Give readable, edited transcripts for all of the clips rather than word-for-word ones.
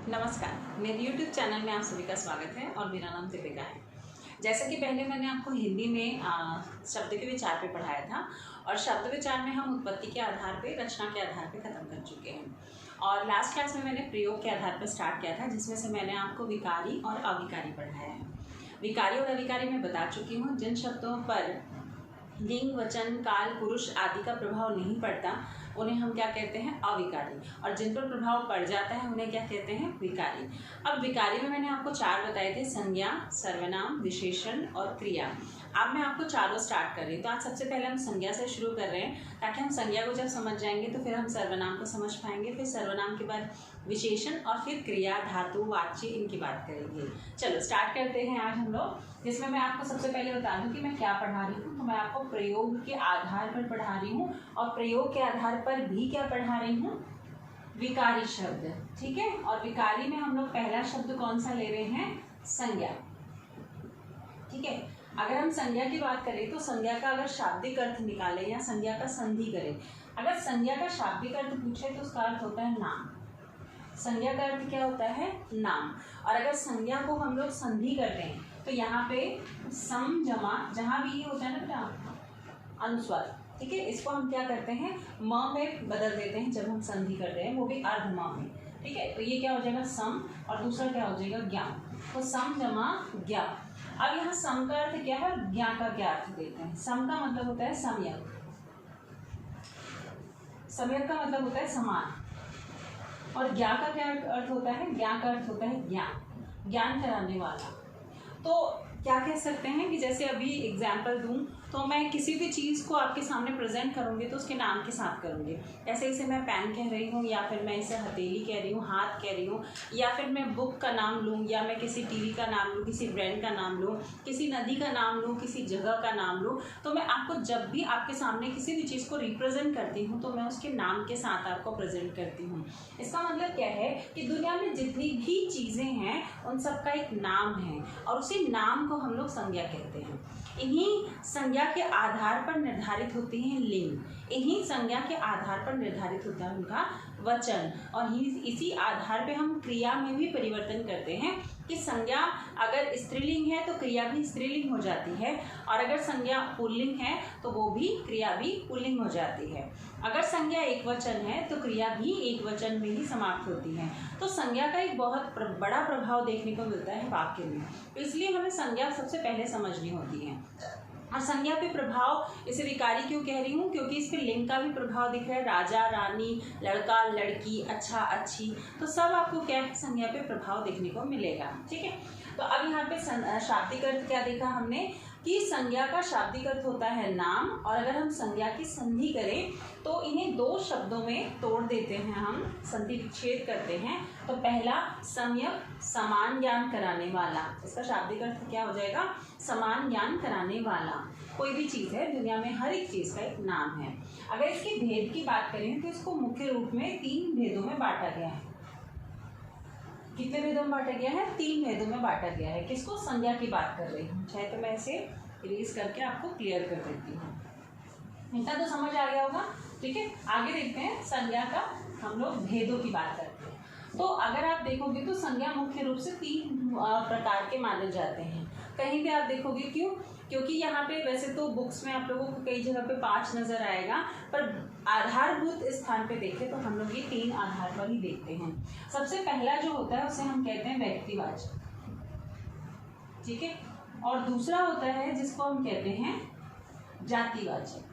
नमस्कार, मेरे YouTube channel में आप सभी का स्वागत है और मेरा नाम दीपिका है। जैसे कि पहले मैंने आपको हिंदी में शब्द के विचार पे पढ़ाया था और शब्द विचार में हम उत्पत्ति के आधार पे, रचना के आधार पे ख़त्म कर चुके हैं। और लास्ट क्लास में मैंने प्रयोग के आधार पर स्टार्ट किया था, जिसमें से मैंने आपको विकारी और अविकारी पढ़ाया है। विकारी और अविकारी मैं बता चुकी हूँ। जिन शब्दों पर लिंग, वचन, काल, पुरुष आदि का प्रभाव नहीं पड़ता उन्हें हम क्या कहते हैं? अविकारी। और जिन पर प्रभाव पड़ जाता है उन्हें क्या कहते हैं? विकारी। अब विकारी में मैंने आपको चार बताए थे: संज्ञा, सर्वनाम, विशेषण और क्रिया। अब मैं आपको चारों स्टार्ट कर रही हूँ। तो आज सबसे पहले हम संज्ञा से शुरू कर रहे हैं, ताकि हम संज्ञा को जब समझ जाएंगे तो फिर हम सर्वनाम को समझ पाएंगे, फिर सर्वनाम के बाद विशेषण और फिर क्रिया, धातु, वाच्य, इनकी बात करेंगे। चलो स्टार्ट करते हैं आज हम लोग, जिसमें मैं आपको सबसे पहले बता दूं कि मैं क्या पढ़ा रही हूँ। तो मैं आपको प्रयोग के आधार पर पढ़ा रही हूँ और प्रयोग के आधार पर भी क्या पढ़ा रही हूँ? विकारी शब्द। ठीक है। और विकारी में हम लोग पहला शब्द कौन सा ले रहे हैं? संज्ञा। ठीक है। अगर हम संज्ञा की बात करें तो संज्ञा का अगर शाब्दिक अर्थ निकालें या संज्ञा का संधि करें, अगर संज्ञा का शाब्दिक अर्थ पूछे तो उसका अर्थ होता है नाम। संज्ञा का अर्थ क्या होता है? नाम। और अगर संज्ञा को हम लोग संधि करते हैं तो यहाँ पे सम जमा, जहाँ भी ये होता है ना बेटा अनुस्वार, ठीक है, इसको हम क्या करते हैं? म में बदल देते हैं जब हम संधि कर रहे हैं, वो भी अर्ध म में। ठीक है। तो ये क्या हो जाएगा? सम, और दूसरा क्या हो जाएगा? ज्ञा। तो सम जमा ज्ञा। अब यहाँ सम का अर्थ क्या है, ज्ञा का क्या अर्थ देते हैं? सम का मतलब होता है सम्यक, सम्यक का मतलब होता है समान, और ज्ञा का क्या अर्थ होता है? ज्ञा का अर्थ होता है ज्ञान, ज्ञान कराने वाला। तो क्या कह सकते हैं कि जैसे अभी एग्जाम्पल दूं तो मैं किसी भी चीज़ को आपके सामने प्रेजेंट करूंगी तो उसके नाम के साथ करूंगी। जैसे इसे मैं पेन कह रही हूँ, या फिर मैं इसे हथेली कह रही हूँ, हाथ कह रही हूँ, या फिर मैं बुक का नाम लूँ, या मैं किसी टीवी का नाम लूँ, किसी ब्रांड का नाम लूँ, किसी नदी का नाम लूँ, किसी जगह का नाम लूँ। तो मैं आपको जब भी आपके सामने किसी भी चीज़ को रिप्रेजेंट करती हूँ तो मैं उसके नाम के साथ आपको प्रेजेंट करती हूँ। इसका मतलब क्या है कि दुनिया में जितनी भी चीज़ें हैं उन सब का एक नाम है, और उसी नाम को हम लोग संज्ञा कहते हैं। इन्हीं संज्ञा के आधार पर निर्धारित होती हैं लिंग, इन्हीं संज्ञा के आधार पर निर्धारित होता है उनका वचन, और इसी आधार पे हम क्रिया में भी परिवर्तन करते हैं कि संज्ञा अगर स्त्रीलिंग है तो क्रिया भी स्त्रीलिंग हो जाती है, और अगर संज्ञा पुल्लिंग है तो वो भी क्रिया भी पुल्लिंग हो जाती है। अगर संज्ञा एक वचन है तो क्रिया भी एक वचन में ही समाप्त होती है। तो संज्ञा का एक बहुत बड़ा प्रभाव देखने को मिलता है वाक्य में, तो इसलिए हमें संज्ञा सबसे पहले समझनी होती है। और संज्ञा पे प्रभाव, इसे विकारी क्यों कह रही हूँ? क्योंकि इस पे लिंग का भी प्रभाव दिख रहा है। राजा, रानी, लड़का, लड़की, अच्छा, अच्छी, तो सब आपको क्या है? संज्ञा पे प्रभाव देखने को मिलेगा। ठीक है। तो अब यहाँ पे शाब्दिक अर्थ क्या देखा हमने कि संज्ञा का शाब्दिक अर्थ होता है नाम, और अगर हम संज्ञा की संधि करें तो इन्हें दो शब्दों में तोड़ देते हैं, हम संधि विच्छेद करते हैं। तो पहला सम्यक, समान ज्ञान कराने वाला, इसका शाब्दिक अर्थ क्या हो जाएगा? समान ज्ञान कराने वाला। कोई भी चीज़ है दुनिया में, हर एक चीज़ का एक नाम है। अगर इसके भेद की बात करें तो इसको मुख्य रूप में 3 भेदों में बांटा गया है। कितने भेदों में बांटा गया है? 3 भेदों में बांटा गया है। किसको? संज्ञा की बात कर रही हूँ। चाहे तो मैं इसे इरेज करके आपको क्लियर कर देती हूँ। इतना तो समझ आ गया होगा। ठीक है। आगे देखते हैं संज्ञा का, हम लोग भेदों की बात करते हैं। तो अगर आप देखोगे तो संज्ञा मुख्य रूप से 3 प्रकार के माने जाते हैं। कहीं भी आप देखोगे, क्यों? क्योंकि यहाँ पे वैसे तो बुक्स में आप लोगों को कई जगह पे 5 नज़र आएगा, पर आधारभूत स्थान पे देखें तो हम लोग ये 3 आधार पर ही देखते हैं। सबसे पहला जो होता है उसे हम कहते हैं व्यक्तिवाचक। ठीक है। और दूसरा होता है जिसको हम कहते हैं जातिवाचक,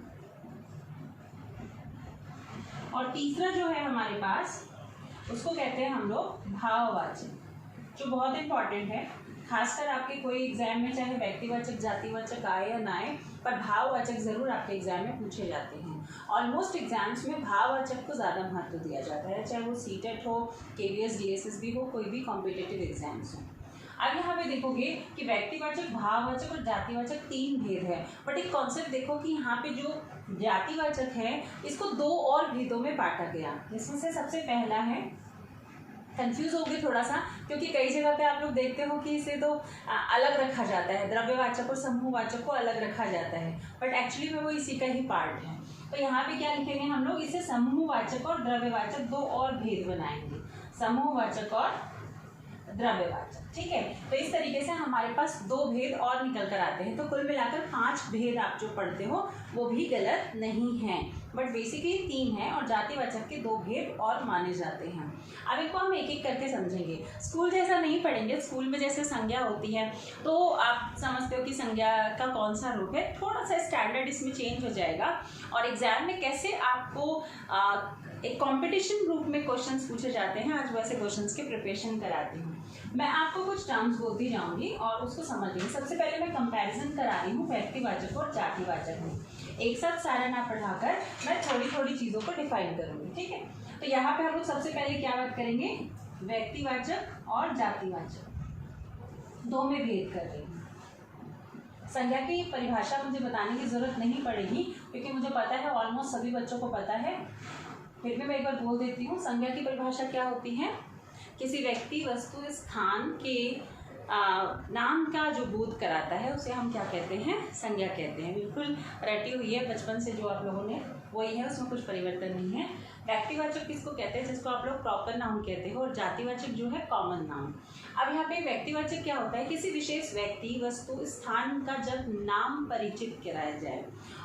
और तीसरा जो है हमारे पास उसको कहते हैं हम लोग भाववाचक, जो बहुत इंपॉर्टेंट है। खासकर आपके कोई एग्जाम में चाहे व्यक्तिवाचक, जातिवाचक आए या ना आए, पर भाववाचक जरूर आपके एग्जाम में पूछे जाते हैं। ऑलमोस्ट एग्जाम्स में भाववाचक को ज़्यादा महत्व दिया जाता है, चाहे वो सीटेट हो, केवीएस, डीएसएस भी हो, कोई भी कॉम्पिटिटिव एग्जाम्स हो। अब यहाँ पे देखोगे कि व्यक्तिवाचक, भाववाचक और जातिवाचक 3 भेद है, बट एक कॉन्सेप्ट देखो कि यहाँ पे जो जातिवाचक है इसको 2 और भेदों में बांटा गया। जिसमें से सबसे पहला है, कंफ्यूज हो गए थोड़ा सा, क्योंकि कई जगह पे आप लोग देखते हो कि इसे तो अलग रखा जाता है, द्रव्यवाचक और समूहवाचक को अलग रखा जाता है, बट एक्चुअली में वो इसी का ही पार्ट है। तो यहाँ पे क्या लिखेंगे हम लोग? इसे समूहवाचक और द्रव्यवाचक 2 और भेद बनाएंगे, समूहवाचक और द्रव्यवाचक। ठीक है, तो इस तरीके से हमारे पास 2 भेद और निकल कर आते हैं। तो कुल मिलाकर 5 भेद आप जो पढ़ते हो वो भी गलत नहीं है, बट बेसिकली 3 है और जातिवाचक के 2 भेद और माने जाते हैं। अब इनको हम एक एक करके समझेंगे। स्कूल जैसा नहीं पढ़ेंगे, स्कूल में जैसे संज्ञा होती है तो आप समझते हो कि संज्ञा का कौन सा रूप है, थोड़ा सा स्टैंडर्ड इसमें चेंज हो जाएगा और एग्जाम में कैसे आपको एक कंपटीशन रूप में क्वेश्चंस पूछे जाते हैं, आज वैसे क्वेश्चंस के प्रिपरेशन कराती हूँ। मैं आपको कुछ टर्म्स बोलती जाऊंगी और उसको समझिए। सबसे पहले मैं कंपैरिजन करा रही हूँ व्यक्तिवाचक और जातिवाचक में। एक साथ सारा ना पढ़ाकर मैं थोड़ी थोड़ी चीज़ों को डिफाइन करूँगी। ठीक है, तो यहाँ पे हम लोग सबसे पहले क्या बात करेंगे, व्यक्तिवाचक और जातिवाचक 2 में भेद कर रही हूँ। संज्ञा की परिभाषा मुझे बताने की जरूरत नहीं पड़ेगी क्योंकि मुझे पता है, ऑलमोस्ट सभी बच्चों को पता है, फिर भी मैं एक बार बोल देती हूँ। संज्ञा की परिभाषा क्या होती है, किसी व्यक्ति, वस्तु, स्थान के नाम का जो बोध कराता है उसे हम क्या कहते हैं, संज्ञा कहते हैं। बिल्कुल रटी हुई है बचपन से जो आप लोगों ने, वही है, उसमें कुछ परिवर्तन नहीं है। व्यक्तिवाचक किसको कहते हैं, जिसको आप लोग प्रॉपर नाउन कहते हो, और जातिवाचक जो है कॉमन नाउन। अब यहाँ पे व्यक्तिवाचक क्या होता है, किसी विशेष व्यक्ति, वस्तु, स्थान का जब नाम परिचित कराया जाए,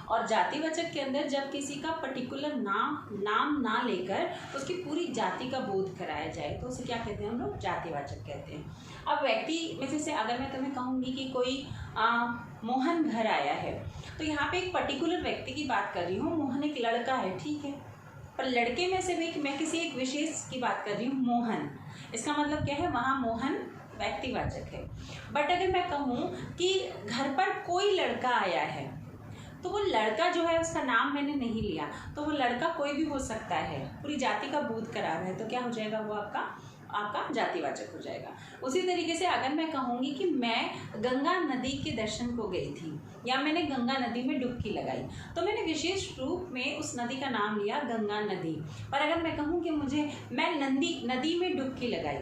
और जातिवाचक के अंदर जब किसी का पर्टिकुलर नाम ना लेकर उसकी पूरी जाति का बोध कराया जाए तो उसे क्या कहते हैं हम लोग, जातिवाचक कहते हैं। अब व्यक्ति में से अगर मैं तुम्हें कहूँगी कि कोई मोहन घर आया है, तो यहाँ पे एक पर्टिकुलर व्यक्ति की बात कर रही हूँ। मोहन एक लड़का है, ठीक है, पर लड़के में से भी मैं किसी एक विशेष की बात कर रही हूँ, मोहन। इसका मतलब क्या है, वहाँ मोहन व्यक्तिवाचक है। बट अगर मैं कहूँ कि घर पर कोई लड़का आया है, तो वो लड़का जो है उसका नाम मैंने नहीं लिया, तो वो लड़का कोई भी हो सकता है, पूरी जाति का बोध करा रहा है, तो क्या हो जाएगा, वो आपका जातिवाचक हो जाएगा। उसी तरीके से अगर मैं कहूँगी कि मैं गंगा नदी के दर्शन को गई थी या मैंने गंगा नदी में डुबकी लगाई, तो मैंने विशेष रूप में उस नदी का नाम लिया गंगा नदी। पर अगर मैं कहूँ कि मैं नदी में डुबकी लगाई,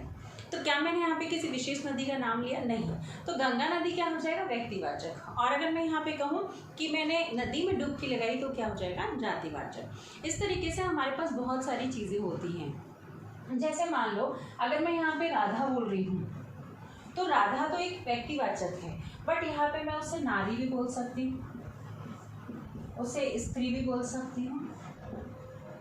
तो क्या मैंने यहाँ पे किसी विशेष नदी का नाम लिया, नहीं, तो गंगा नदी क्या हो जाएगा, व्यक्तिवाचक। और अगर मैं यहाँ पे कहूँ कि मैंने नदी में डुबकी लगाई, तो क्या हो जाएगा, जातिवाचक। इस तरीके से हमारे पास बहुत सारी चीज़ें होती हैं। जैसे मान लो अगर मैं यहाँ पे राधा बोल रही हूँ, तो राधा तो एक व्यक्तिवाचक है, बट यहाँ पे मैं उसे नारी भी बोल सकती हूँ, उसे स्त्री भी बोल सकती हूँ,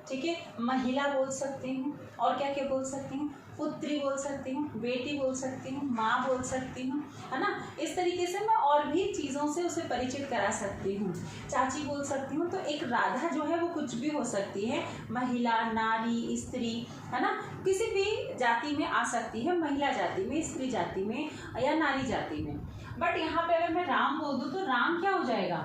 ठीक है, महिला बोल सकती हूँ, और क्या क्या बोल सकती हूँ, पुत्री बोल सकती हूँ, बेटी बोल सकती हूँ, माँ बोल सकती हूँ, है ना। इस तरीके से मैं और भी चीज़ों से उसे परिचित करा सकती हूँ, चाची बोल सकती हूँ। तो एक राधा जो है वो कुछ भी हो सकती है, महिला, नारी, स्त्री, है ना, किसी भी जाति में आ सकती है, महिला जाति में, स्त्री जाति में या नारी जाति में। बट यहाँ पे अगर मैं राम बोल दूँ, तो राम क्या हो जाएगा,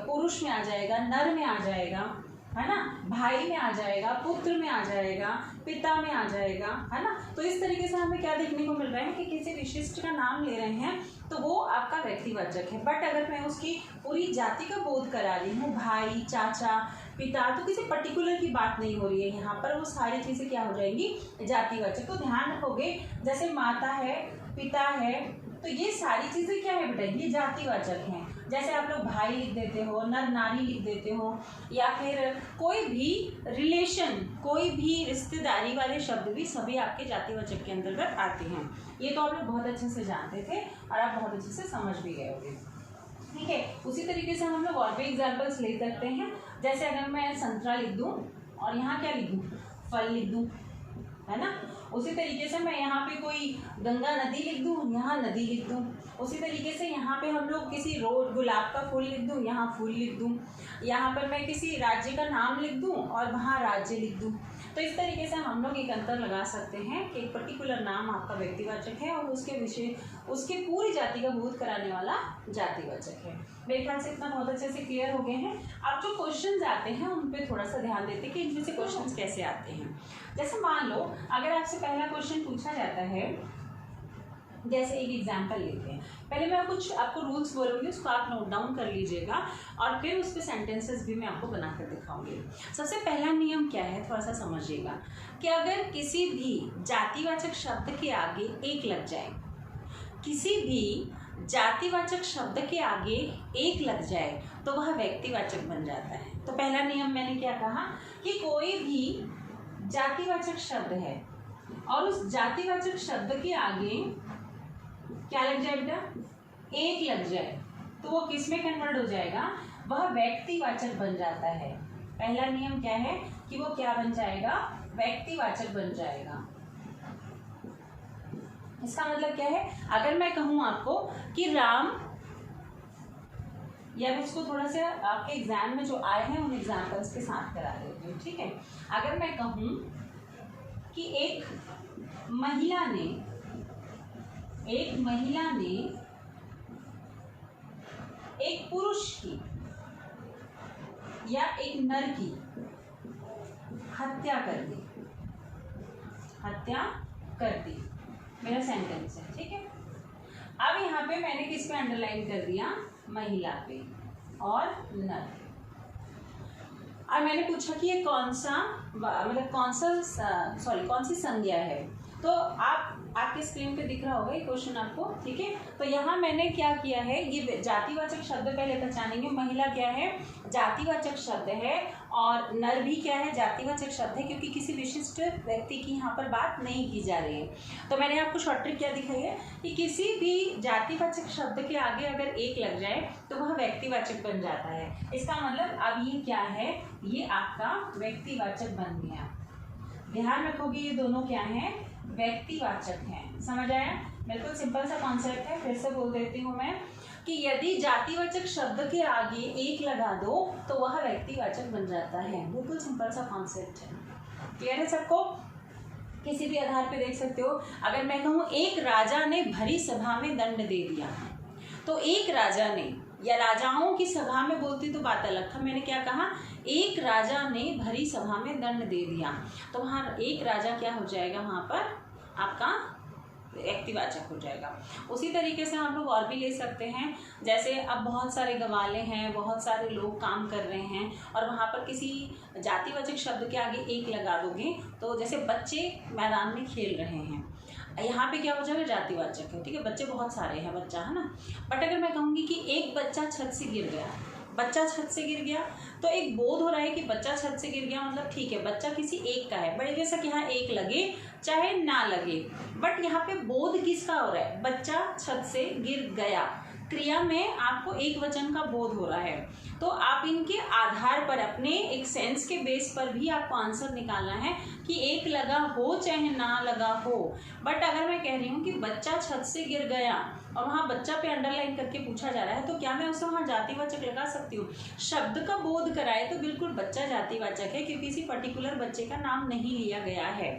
पुरुष में आ जाएगा, नर में आ जाएगा, है ना, भाई में आ जाएगा, पुत्र में आ जाएगा, पिता में आ जाएगा, है ना। तो इस तरीके से हमें क्या देखने को मिल रहा है कि किसी विशिष्ट का नाम ले रहे हैं तो वो आपका व्यक्तिवाचक है। बट अगर मैं उसकी पूरी जाति का बोध करा रही हूँ, भाई, चाचा, पिता, तो किसी पर्टिकुलर की बात नहीं हो रही है यहाँ पर, वो सारी चीज़ें क्या हो जाएंगी, जातिवाचक। तो ध्यान रखोगे, जैसे माता है, पिता है, तो ये सारी चीज़ें क्या है बेटा, ये जातिवाचक हैं। जैसे आप लोग भाई लिख देते हो, नर नारी लिख देते हो, या फिर कोई भी रिलेशन, कोई भी रिश्तेदारी वाले शब्द भी सभी आपके जातिवाचक के अंतर्गत आते हैं। ये तो आप लोग बहुत अच्छे से जानते थे और आप बहुत अच्छे से समझ भी गए होंगे, ठीक है। उसी तरीके से हम लोग और भी एग्जाम्पल्स ले सकते हैं। जैसे अगर मैं संतरा लिख दूँ और यहाँ क्या लिख दूँ, फल लिख दूँ, है ना। उसी तरीके से मैं यहाँ पे कोई गंगा नदी लिख दूँ, यहाँ नदी लिख दूँ। उसी तरीके से यहाँ पे हम लोग किसी रोज गुलाब का फूल लिख दूँ, यहाँ फूल लिख दूँ। यहाँ पर मैं किसी राज्य का नाम लिख दूँ और वहाँ राज्य लिख दूँ। तो इस तरीके से हम लोग एक अंतर लगा सकते हैं कि एक पर्टिकुलर नाम आपका व्यक्तिवाचक है और उसके पूरी जाति का बोध कराने वाला जातिवाचक है। मेरे ख्याल से इतना बहुत अच्छे से क्लियर हो गए हैं। अब जो क्वेश्चंस आते हैं उन पे थोड़ा सा ध्यान देते हैं कि इनमें से क्वेश्चंस कैसे आते हैं। जैसे मान लो अगर आपसे पहला क्वेश्चन पूछा जाता है, जैसे एक एग्जाम्पल लेते हैं, पहले मैं कुछ आपको रूल्स बोलूँगी, उसको आप नोट डाउन कर लीजिएगा और फिर उस पर सेंटेंसेस भी मैं आपको बनाकर दिखाऊंगी। सबसे पहला नियम क्या है, थोड़ा सा समझिएगा कि अगर किसी भी जातिवाचक शब्द के आगे एक लग जाए, किसी भी जातिवाचक शब्द के आगे एक लग जाए तो वह व्यक्तिवाचक बन जाता है। तो पहला नियम मैंने क्या कहा कि कोई भी जातिवाचक शब्द है और उस जातिवाचक शब्द के आगे क्या लग जाए बेटा, एक लग जाए, तो वो किस में कन्वर्ट हो जाएगा, वह व्यक्तिवाचक बन जाता है। पहला नियम क्या है कि वो क्या बन जाएगा, व्यक्तिवाचक बन जाएगा। इसका मतलब क्या है, अगर मैं कहूं आपको कि राम, या मैं इसको थोड़ा सा आपके एग्जाम में जो आए हैं उन एग्जाम्पल्स के साथ करा देती हूँ, ठीक है। अगर मैं कहूं कि एक महिला ने एक पुरुष की या एक नर की हत्या कर दी, मेरा सेंटेंस है, ठीक है। अब यहाँ पे मैंने किस पे अंडरलाइन कर दिया, महिला पे और नर। और मैंने पूछा कि ये कौन सी संज्ञा है, तो आपके स्क्रीन पे दिख रहा होगा ये क्वेश्चन आपको, ठीक है। तो यहाँ मैंने क्या किया है, ये जातिवाचक शब्द पहले पहचानेंगे। महिला क्या है, जातिवाचक शब्द है, और नर भी क्या है, जातिवाचक शब्द है, क्योंकि किसी विशिष्ट व्यक्ति की यहाँ पर बात नहीं की जा रही है। तो मैंने आपको शॉर्ट ट्रिक क्या दिखाई है कि किसी भी जातिवाचक शब्द के आगे अगर एक लग जाए तो वह व्यक्तिवाचक बन जाता है। इसका मतलब अब ये क्या है, ये आपका व्यक्तिवाचक बन गया। ध्यान रखोगे ये दोनों क्या हैं, व्यक्तिवाचक हैं। समझ आया, बिल्कुल सिंपल सा कॉन्सेप्ट है। फिर से बोल देती हूँ मैं कि यदि जातिवाचक शब्द के आगे एक लगा दो तो वह व्यक्तिवाचक बन जाता है। बिल्कुल सिंपल सा कॉन्सेप्ट है। क्लियर है सबको? किसी भी आधार पे देख सकते हो। अगर मैं कहूँ एक राजा ने भरी सभा में दंड दे दिया, तो एक राजा ने, या राजाओं की सभा में बोलती तो बात अलग था, मैंने क्या कहा, एक राजा ने भरी सभा में दंड दे दिया, तो वहाँ एक राजा क्या हो जाएगा, वहाँ पर आपका व्यक्तिवाचक हो जाएगा। उसी तरीके से हम लोग और भी ले सकते हैं, जैसे अब बहुत सारे गवाले हैं, बहुत सारे लोग काम कर रहे हैं, और वहाँ पर किसी जातिवाचक शब्द के आगे एक लगा दोगे, तो जैसे बच्चे मैदान में खेल रहे हैं, यहाँ पे क्या हो जाएगा, जातिवाचक है, ठीक है, बच्चे बहुत सारे हैं, बच्चा है ना। बट अगर मैं कहूँगी कि एक बच्चा छत से गिर गया, बच्चा छत से गिर गया, तो एक बोध हो रहा है कि बच्चा छत से गिर गया, मतलब ठीक है बच्चा किसी एक का है, बड़े जैसा कि यहाँ एक लगे चाहे ना लगे, बट यहाँ पे बोध किसका हो रहा है, बच्चा छत से गिर गया। क्रिया में आपको एक वचन का बोध हो रहा है, तो आप इनके आधार पर अपने एक सेंस के बेस पर भी आपको आंसर निकालना है कि एक लगा हो चाहे ना लगा हो। बट अगर मैं कह रही हूँ कि बच्चा छत से गिर गया और वहाँ बच्चा पे अंडरलाइन करके पूछा जा रहा है, तो क्या मैं उसे वहाँ जातिवाचक लगा सकती हूँ? शब्द का बोध कराए तो बिल्कुल बच्चा जातिवाचक है, क्योंकि किसी पर्टिकुलर बच्चे का नाम नहीं लिया गया है।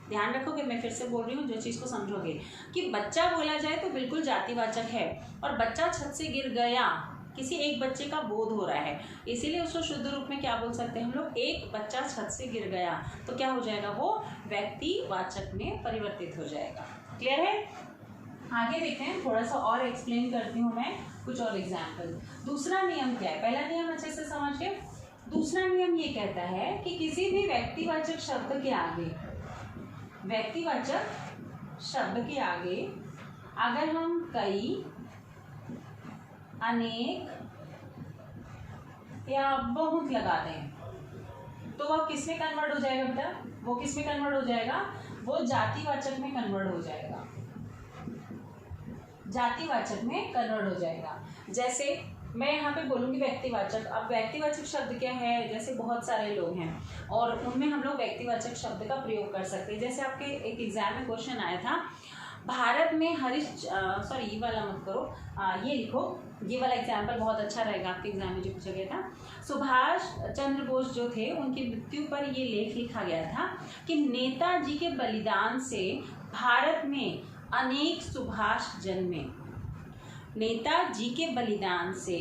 ध्यान रखोगे, मैं फिर से बोल रही हूँ, जो चीज़ को समझोगे कि बच्चा बोला जाए तो बिल्कुल जातिवाचक है, और बच्चा छत से गिर गया किसी एक बच्चे का बोध हो रहा है, इसीलिए उसको शुद्ध रूप में क्या बोल सकते हैं हम लोग, एक बच्चा छत से गिर गया, तो क्या हो जाएगा, वो व्यक्तिवाचक में परिवर्तित हो जाएगा। क्लियर है? आगे देखते हैं, थोड़ा सा और एक्सप्लेन करती हूँ मैं कुछ और एग्जाम्पल। दूसरा नियम क्या है, पहला नियम अच्छे से समझ के, दूसरा नियम ये कहता है कि किसी भी व्यक्तिवाचक शब्द के आगे, व्यक्तिवाचक शब्द के आगे अगर हम कई, अनेक या बहुत लगा दें, तो वह किस में कन्वर्ट हो जाएगा बेटा, वो किस में कन्वर्ट हो जाएगा, वो जातिवाचक में कन्वर्ट हो जाएगा, जातिवाचक में कन्वर्ट हो जाएगा। जैसे मैं यहाँ पे बोलूँगी व्यक्तिवाचक, अब व्यक्तिवाचक शब्द क्या है, जैसे बहुत सारे लोग हैं और उनमें हम लोग व्यक्तिवाचक शब्द का प्रयोग कर सकते हैं। जैसे आपके एक एग्जाम में क्वेश्चन आया था, भारत में सॉरी ये वाला मत करो, ये लिखो, ये वाला एग्जाम्पल बहुत अच्छा रहेगा आपके एग्जाम में जो पूछा गया था। सुभाष चंद्र बोस जो थे, उनकी मृत्यु पर ये लेख लिखा गया था कि नेताजी के बलिदान से भारत में अनेक सुभाष जन्मे, नेताजी के बलिदान से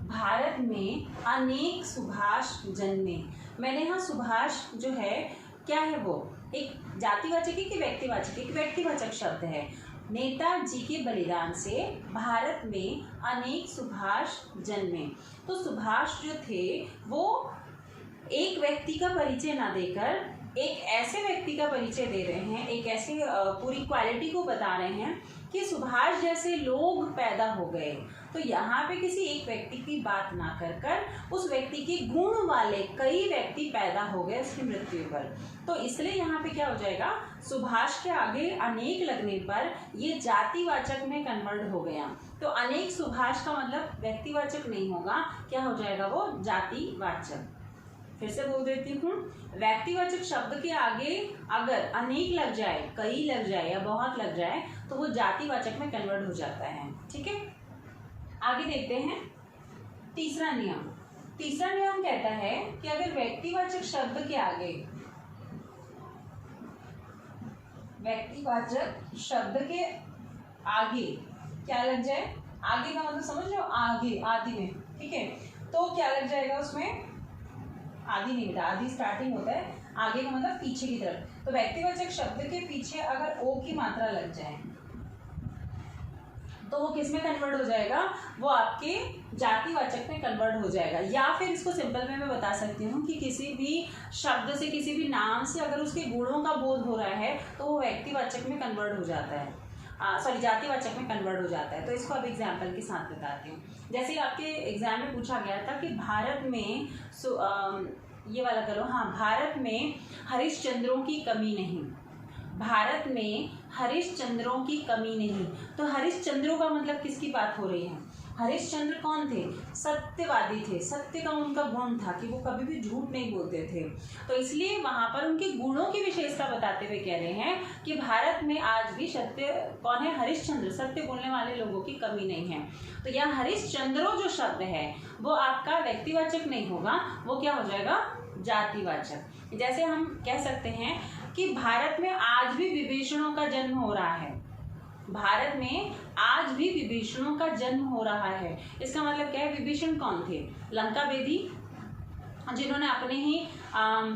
भारत में अनेक सुभाष जन्मे। मैंने यहाँ सुभाष जो है क्या है, वो एक जातिवाचक है कि व्यक्तिवाचक? एक व्यक्तिवाचक शब्द है। नेताजी के बलिदान से भारत में अनेक सुभाष जन्मे, तो सुभाष जो थे वो एक व्यक्ति का परिचय ना देकर एक ऐसे व्यक्ति का परिचय दे रहे हैं, एक ऐसी पूरी क्वालिटी को बता रहे हैं कि सुभाष जैसे लोग पैदा हो गए। तो यहाँ पे किसी एक व्यक्ति की बात ना कर उस व्यक्ति के गुण वाले कई व्यक्ति पैदा हो गए उसकी मृत्यु पर। तो इसलिए यहाँ पे क्या हो जाएगा, सुभाष के आगे अनेक लगने पर ये जातिवाचक में कन्वर्ट हो गया। तो अनेक सुभाष का मतलब व्यक्तिवाचक नहीं होगा, क्या हो जाएगा वो जातिवाचक। फिर से बोल देती हूँ, व्यक्तिवाचक शब्द के आगे अगर अनेक लग जाए, कई लग जाए या बहुत लग जाए तो वो जातिवाचक में कन्वर्ट हो जाता है। ठीक है, आगे देखते हैं तीसरा नियम। तीसरा नियम कहता है कि अगर व्यक्तिवाचक शब्द के आगे, व्यक्तिवाचक शब्द के आगे क्या लग जाए, आगे का मतलब समझ लो, आगे आदि में, ठीक है, तो क्या लग जाएगा उसमें, आदि नहीं बेटा, आदि स्टार्टिंग होता है, आगे का मतलब पीछे की तरफ। तो व्यक्तिवाचक शब्द के पीछे अगर ओ की मात्रा लग जाए तो वो किस में कन्वर्ट हो जाएगा, वो आपके जातिवाचक में कन्वर्ट हो जाएगा। या फिर इसको सिंपल में मैं बता सकती हूँ कि किसी भी शब्द से, किसी भी नाम से अगर उसके गुणों का बोध हो रहा है तो वो व्यक्तिवाचक में कन्वर्ट हो जाता है, जातिवाचक में कन्वर्ट हो जाता है। तो इसको अब एग्जाम्पल के साथ बताती हूँ। जैसे आपके एग्जाम में पूछा गया था कि भारत में ये वाला करो, हाँ, भारत में हरिश्चंद्रों की कमी नहीं, भारत में हरिश्चंद्रों की कमी नहीं। तो हरिश्चंद्रों का मतलब किसकी बात हो रही है, हरिश्चंद्र कौन थे, सत्यवादी थे, सत्य का उनका गुण था कि वो कभी भी झूठ नहीं बोलते थे। तो इसलिए वहां पर उनके गुणों की विशेषता बताते हुए कह रहे हैं कि भारत में आज भी सत्य कौन है, हरिश्चंद्र, सत्य बोलने वाले लोगों की कमी नहीं है। तो यह हरिश्चंद्रों जो शब्द है वो आपका व्यक्तिवाचक नहीं होगा, वो क्या हो जाएगा, जातिवाचक। जैसे हम कह सकते हैं कि भारत में आज भी विभीषणों का जन्म हो रहा है, भारत में आज भी विभीषणों का जन्म हो रहा है। इसका मतलब क्या है, विभीषण कौन थे, लंका बेदी, जिन्होंने अपने ही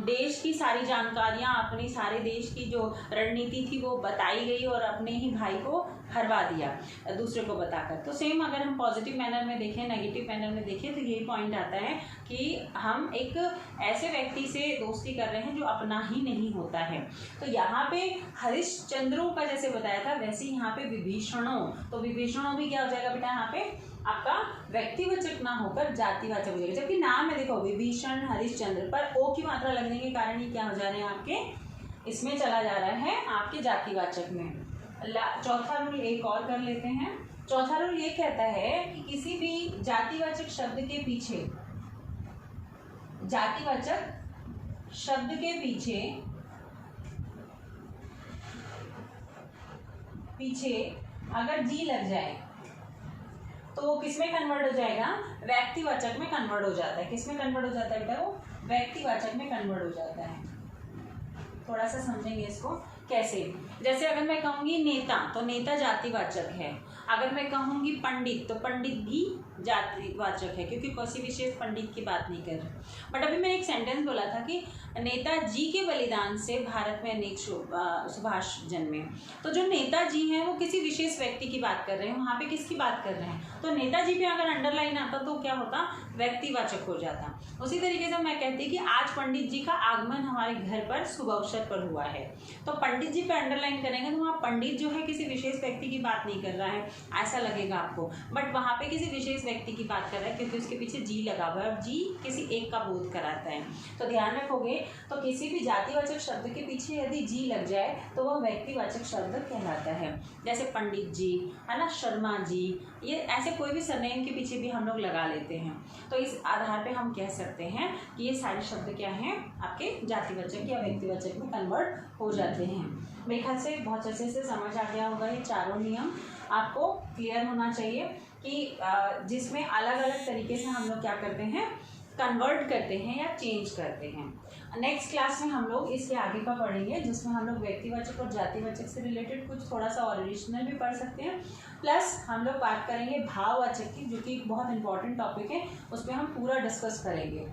देश की सारी जानकारियां, अपनी सारे देश की जो रणनीति थी वो बताई गई और अपने ही भाई को हरवा दिया दूसरे को बताकर। तो सेम अगर हम पॉजिटिव मैनर में देखें, नेगेटिव मैनर में देखें तो यही पॉइंट आता है कि हम एक ऐसे व्यक्ति से दोस्ती कर रहे हैं जो अपना ही नहीं होता है। तो यहाँ पे हरिश्चंद्रों का जैसे बताया था वैसे यहाँ पे विभीषणों, तो विभीषणों भी क्या हो जाएगा बेटा, यहाँ पे आपका व्यक्तिवाचक ना होकर जातिवाचक हो जाएगा। जबकि नाम में देखो विभीषण, हरिश्चंद्र, पर ओ की मात्रा लगने के कारण ये क्या हो जा रहे हैं, आपके इसमें चला जा रहा है आपके जातिवाचक में। चौथा रूल एक और कर लेते हैं। चौथा रूल ये कहता है कि किसी भी जातिवाचक शब्द के पीछे, जातिवाचक शब्द के पीछे अगर जी लग जाए तो वो किस में कन्वर्ट हो जाएगा, व्यक्तिवाचक में कन्वर्ट हो जाता है। किस में कन्वर्ट हो जाता है बेटा, वो व्यक्तिवाचक में कन्वर्ट हो जाता है। थोड़ा सा समझेंगे इसको कैसे। जैसे अगर मैं कहूँगी नेता, तो नेता जातिवाचक है। अगर मैं कहूँगी पंडित, तो पंडित भी जातिवाचक है, क्योंकि किसी विशेष पंडित की बात नहीं कर रहे। बट अभी मैंने एक सेंटेंस बोला था कि नेताजी के बलिदान से भारत में अनेक सुभाष जन्मे। तो जो नेताजी हैं वो किसी विशेष व्यक्ति की बात कर रहे हैं, वहाँ पे किसकी बात कर रहे हैं, तो नेताजी पे अगर अंडरलाइन आता तो क्या होता, व्यक्तिवाचक हो जाता। उसी तरीके से मैं कहती कि आज पंडित जी का आगमन हमारे घर पर शुभ अवसर पर हुआ है, तो पंडित जी पे अंडरलाइन करेंगे तो वहाँ पंडित जो है किसी विशेष व्यक्ति की बात नहीं कर रहा है, ऐसा लगेगा आपको। बट वहाँ पे किसी विशेष व्यक्ति की बात कर रहा है क्योंकि उसके पीछे जी लगा हुआ है, और जी किसी एक का बोध कराता है। तो ध्यान रखोगे, तो किसी भी जातिवाचक शब्द के पीछे यदि जी लग जाए तो वह व्यक्तिवाचक शब्द कहलाता है। जैसे पंडित जी है ना, शर्मा जी, ये ऐसे कोई भी सरनेम के पीछे भी हम लोग लगा लेते हैं। तो इस आधार पे हम कह सकते हैं कि ये सारे शब्द क्या हैं, आपके जातिवाचक या व्यक्तिवाचक में कन्वर्ट हो जाते हैं। मेरे ख्याल से बहुत अच्छे से समझ आ गया होगा। ये चारों नियम आपको क्लियर होना चाहिए कि जिसमें अलग अलग तरीके से हम लोग क्या करते हैं, कन्वर्ट करते हैं या चेंज करते हैं। नेक्स्ट क्लास में हम लोग इसके आगे का पढ़ेंगे, जिसमें हम लोग व्यक्तिवाचक और जातिवाचक से रिलेटेड कुछ थोड़ा सा ओरिजिनल भी पढ़ सकते हैं। प्लस हम लोग बात करेंगे भाववाचक की, जो कि बहुत इंपॉर्टेंट टॉपिक है, उस पर हम पूरा डिस्कस करेंगे।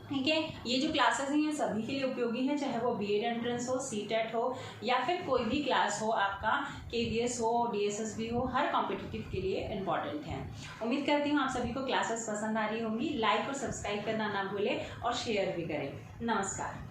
ठीक है, ये जो क्लासेस हैं ये सभी के लिए उपयोगी हैं, चाहे वो बीएड एंट्रेंस हो, सीटेट हो, या फिर कोई भी क्लास हो, आपका केवीएस हो, डीएसएसबी हो, हर कॉम्पिटिटिव के लिए इम्पॉर्टेंट है। उम्मीद करती हूँ आप सभी को क्लासेस पसंद आ रही होंगी। लाइक और सब्सक्राइब करना ना भूलें और शेयर भी करें। नमस्कार।